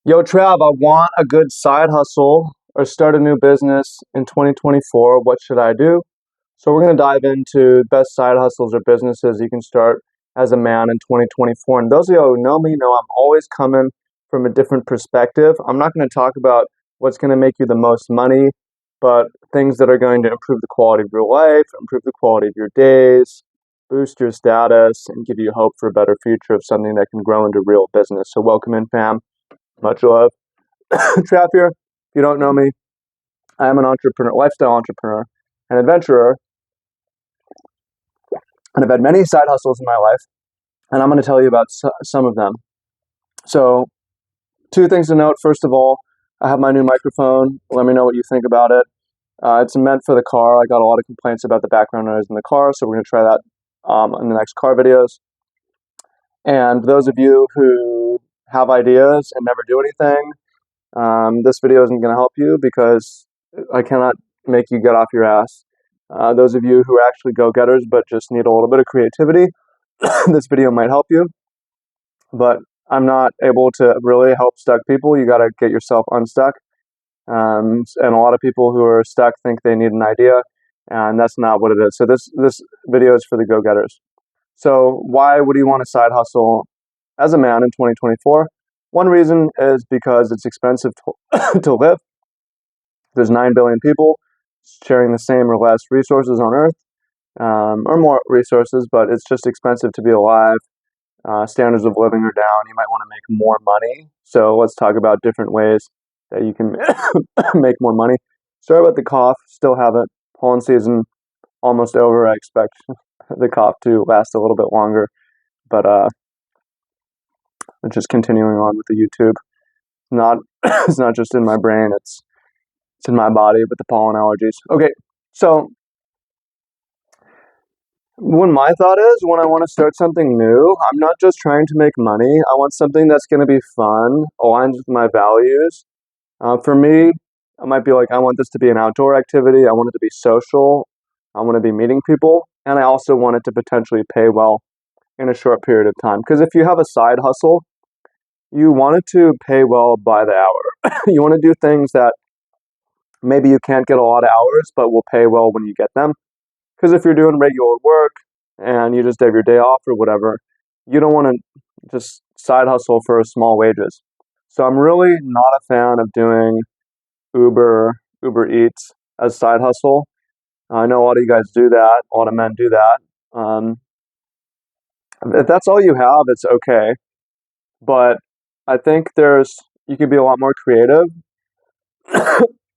Yo, Trav, I want a good side hustle or start a new business in 2024. What should I do? So, we're going to dive into best side hustles or businesses you can start as a man in 2024. And those of you who know me know I'm always coming from a different perspective. I'm not going to talk about what's going to make you the most money, but things that are going to improve the quality of your life, improve the quality of your days, boost your status, and give you hope for a better future of something that can grow into real business. So, welcome in, fam. Much love. Trav here. If you don't know me, I am an entrepreneur, lifestyle entrepreneur, an adventurer, and I've had many side hustles in my life, and I'm going to tell you about some of them. So, two things to note. First of all, I have my new microphone. Let me know what you think about it. It's meant for the car. I got a lot of complaints about the background noise in the car, so we're going to try that in the next car videos. And those of you who have ideas and never do anything, this video isn't going to help you because I cannot make you get off your ass. Those of you who are actually go-getters but just need a little bit of creativity, this video might help you. But I'm not able to really help stuck people. You got to get yourself unstuck. And a lot of people who are stuck think they need an idea, and that's not what it is. So this video is for the go-getters. So why would you want a side hustle as a man in 2024? One reason is because it's expensive to live. There's 9 billion people sharing the same or less resources on Earth, or more resources, but it's just expensive to be alive. Standards of living are down. You might want to make more money. So let's talk about different ways that you can make more money. Sorry about the cough. Still have it. Pollen season almost over. I expect the cough to last a little bit longer, but just continuing on with the YouTube. Not it's not just in my brain. It's in my body with the pollen allergies. Okay, so when my thought is when I want to start something new, I'm not just trying to make money. I want something that's going to be fun, aligns with my values. For me, I might be like, I want this to be an outdoor activity. I want it to be social. I want to be meeting people. And I also want it to potentially pay well in a short period of time. Because if you have a side hustle, you want it to pay well by the hour. You want to do things that maybe you can't get a lot of hours, but will pay well when you get them. Because if you're doing regular work and you just have your day off or whatever, you don't want to just side hustle for small wages. So I'm really not a fan of doing Uber Eats as side hustle. I know a lot of you guys do that. A lot of men do that. If that's all you have, it's okay. But I think you can be a lot more creative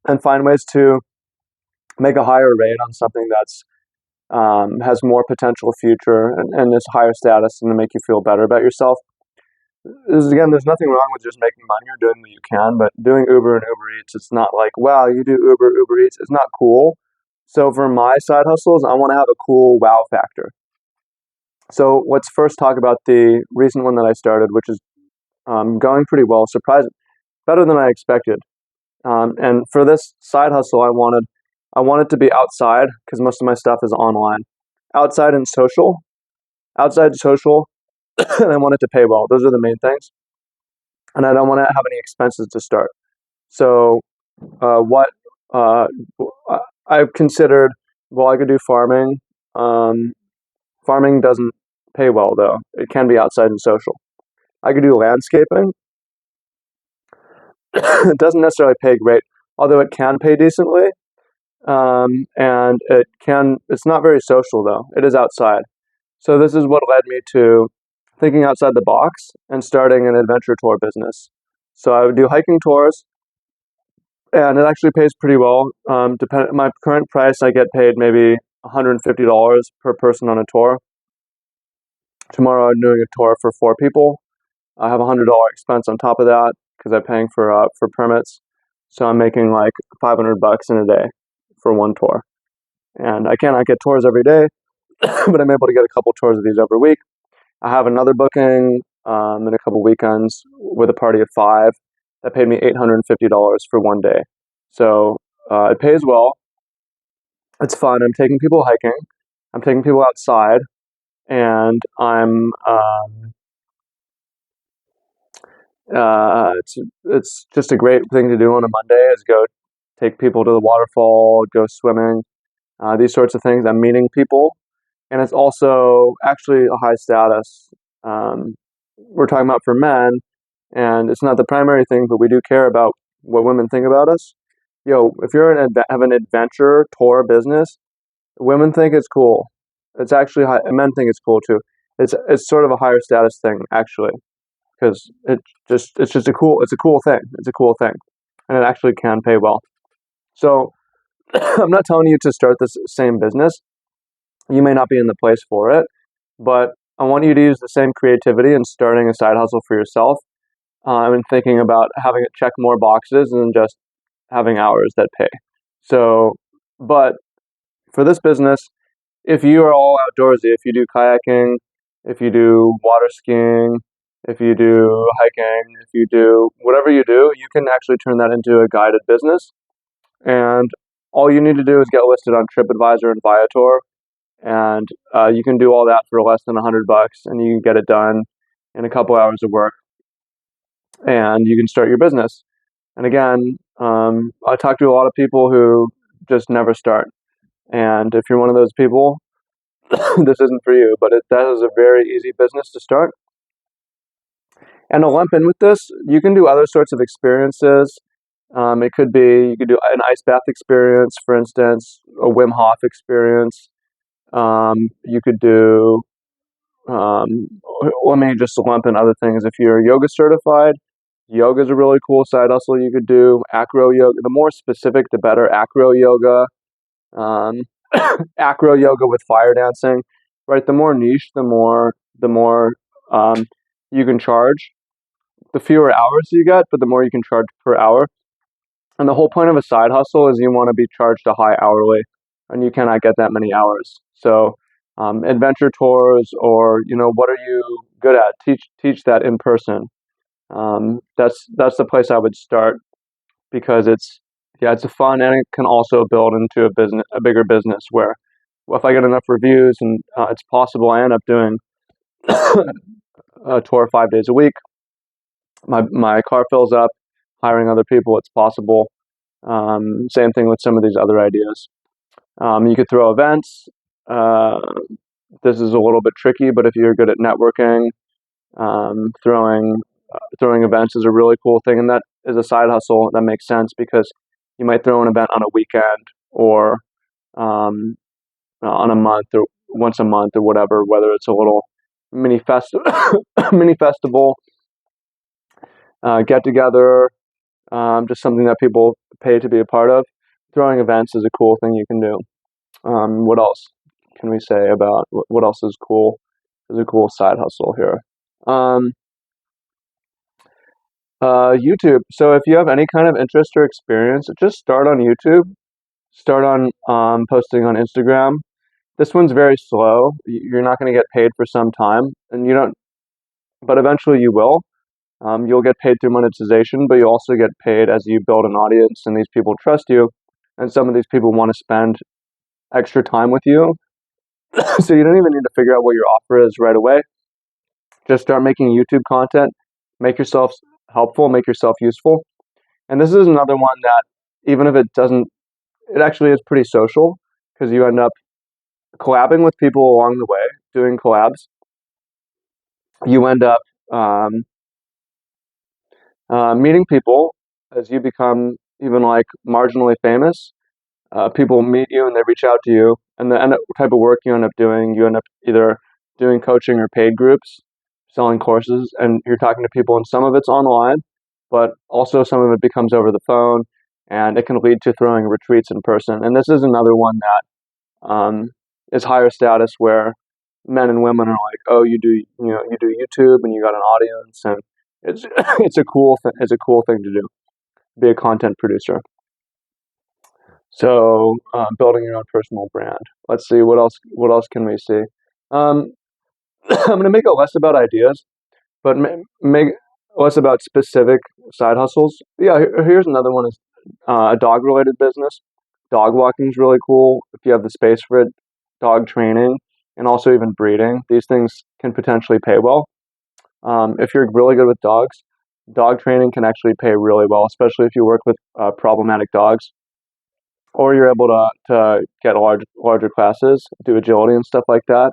and find ways to make a higher rate on something that's has more potential future and is higher status and to make you feel better about yourself. Again, there's nothing wrong with just making money or doing what you can, but doing Uber and Uber Eats, it's not like, wow, you do Uber Eats. It's not cool. So for my side hustles, I want to have a cool wow factor. So let's first talk about the recent one that I started, which is going pretty well, surprising, better than I expected. And for this side hustle, I wanted to be outside because most of my stuff is online. Outside and social. Outside social, and I want it to pay well. Those are the main things. And I don't want to have any expenses to start. So what I've considered, well, I could do farming. Farming doesn't pay well, though. It can be outside and social. I could do landscaping. It doesn't necessarily pay great, although it can pay decently. And it's not very social, though. It is outside. So this is what led me to thinking outside the box and starting an adventure tour business. So I would do hiking tours, and it actually pays pretty well. My current price, I get paid maybe $150 per person on a tour. Tomorrow I'm doing a tour for 4 people. I have a $100 expense on top of that because I'm paying for permits. So I'm making like $500 in a day for one tour. And I cannot get tours every day, but I'm able to get a couple tours of these every week. I have another booking in a couple weekends with a party of 5 that paid me $850 for one day. So it pays well. It's fun. I'm taking people hiking. I'm taking people outside, and It's just a great thing to do on a Monday is go take people to the waterfall, go swimming, these sorts of things. I'm meeting people, and it's also actually a high status. We're talking about for men, and it's not the primary thing, but we do care about what women think about us. If you're have an adventure tour business, women think it's cool. It's actually men think it's cool too. It's sort of a higher status thing actually, because it's a cool thing. It's a cool thing, and it actually can pay well. So I'm not telling you to start this same business. You may not be in the place for it, but I want you to use the same creativity in starting a side hustle for yourself, and thinking about having it check more boxes than just having hours that pay. So, but for this business, if you are all outdoorsy, if you do kayaking, if you do water skiing, if you do hiking, if you do whatever you do, you can actually turn that into a guided business. And all you need to do is get listed on TripAdvisor and Viator, and you can do all that for less than $100, and you can get it done in a couple hours of work, and you can start your business. And again, I talk to a lot of people who just never start. And if you're one of those people, this isn't for you, but that is a very easy business to start. And to lump in with this, you can do other sorts of experiences. It could be you could do an ice bath experience, for instance, a Wim Hof experience. You could do, let me just lump in other things. If you're yoga certified, yoga is a really cool side hustle you could do. Acro yoga, the more specific, the better. Acro yoga, um, acro yoga with fire dancing, right? The more niche, the more you can charge. The fewer hours you get, but the more you can charge per hour. And the whole point of a side hustle is you want to be charged a high hourly, and you cannot get that many hours. So, adventure tours, or what are you good at? Teach that in person. That's the place I would start, because it's a fun, and it can also build into a bigger business where, well, if I get enough reviews and it's possible I end up doing a tour 5 days a week. My car fills up, hiring other people, it's possible. Same thing with some of these other ideas. You could throw events. Uh, this is a little bit tricky, but if you're good at networking, throwing events is a really cool thing, and that is a side hustle that makes sense, because you might throw an event on a weekend, or um, on a month, or once a month, or whatever. Whether it's a little mini mini festival, get together, just something that people pay to be a part of. Throwing events is a cool thing you can do. What else can we say about what else is cool? Is a cool side hustle here. Um, YouTube. So if you have any kind of interest or experience, just start on YouTube. Start on posting on Instagram. This one's very slow. You're not going to get paid for some time, and you don't. But eventually you will. You'll get paid through monetization, but you also get paid as you build an audience, and these people trust you, and some of these people want to spend extra time with you. So you don't even need to figure out what your offer is right away. Just start making YouTube content, make yourself helpful, make yourself useful. And this is another one that, even if it doesn't, it actually is pretty social, because you end up collabing with people along the way, doing collabs. You end up meeting people as you become even like marginally famous. People meet you and they reach out to you, and the type of work you end up doing, you end up either doing coaching or paid groups, selling courses, and you're talking to people, and some of it's online, but also some of it becomes over the phone, and it can lead to throwing retreats in person. And this is another one that is higher status, where men and women are like, oh, you do YouTube and you got an audience, and it's it's a cool thing to do, be a content producer. So, building your own personal brand. Let's see what else. What else can we see? Um, I'm going to make it less about ideas, but make less about specific side hustles. Yeah, here's another one: is a dog-related business. Dog walking is really cool if you have the space for it. Dog training, and also even breeding. These things can potentially pay well if you're really good with dogs. Dog training can actually pay really well, especially if you work with problematic dogs, or you're able to get larger classes, do agility and stuff like that.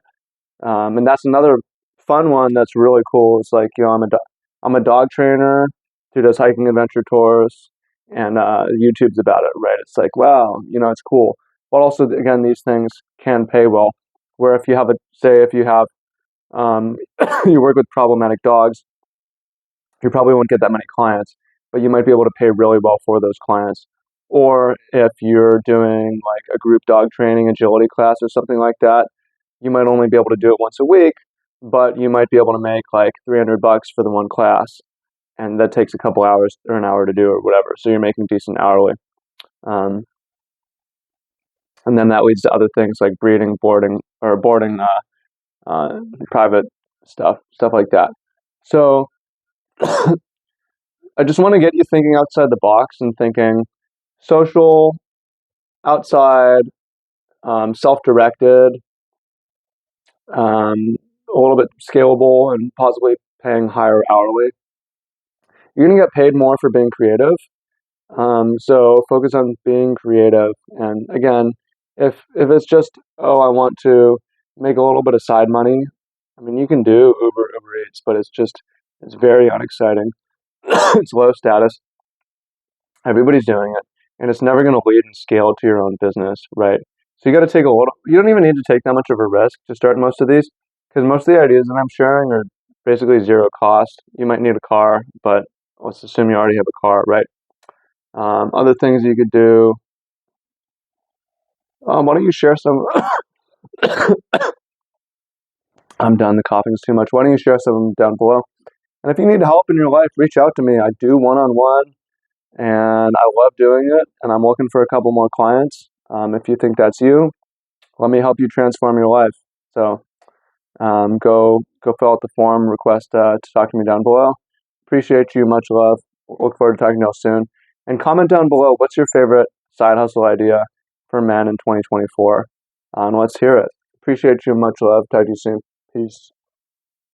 And that's another fun one that's really cool. It's like, I'm a dog trainer who does hiking adventure tours, and YouTube's about it, right? It's like, wow, it's cool. But also, again, these things can pay well. Where if you have if you have you work with problematic dogs, you probably won't get that many clients, but you might be able to pay really well for those clients. Or if you're doing like a group dog training agility class or something like that, you might only be able to do it once a week, but you might be able to make like $300 for the one class, and that takes a couple hours or an hour to do or whatever. So you're making decent hourly, um, and then that leads to other things like breeding, boarding, or boarding, private stuff like that. So I just want to get you thinking outside the box and thinking social, outside, self-directed, a little bit scalable, and possibly paying higher hourly. You're going to get paid more for being creative. So focus on being creative. And again, if it's just, oh, I want to make a little bit of side money, I mean, you can do Uber Eats, but it's very unexciting. It's low status. Everybody's doing it, and it's never going to lead and scale to your own business, right? So you got to take a little. You don't even need to take that much of a risk to start most of these, because most of the ideas that I'm sharing are basically zero cost. You might need a car, but let's assume you already have a car, right? Other things you could do. Why don't you share some? I'm done. The coughing's too much. Why don't you share some down below? And if you need help in your life, reach out to me. I do one-on-one, and I love doing it. And I'm looking for a couple more clients. If you think that's you, let me help you transform your life. So go fill out the form, request to talk to me down below. Appreciate you. Much love. Look forward to talking to you soon. And comment down below, what's your favorite side hustle idea for men in 2024? And let's hear it. Appreciate you. Much love. Talk to you soon. Peace.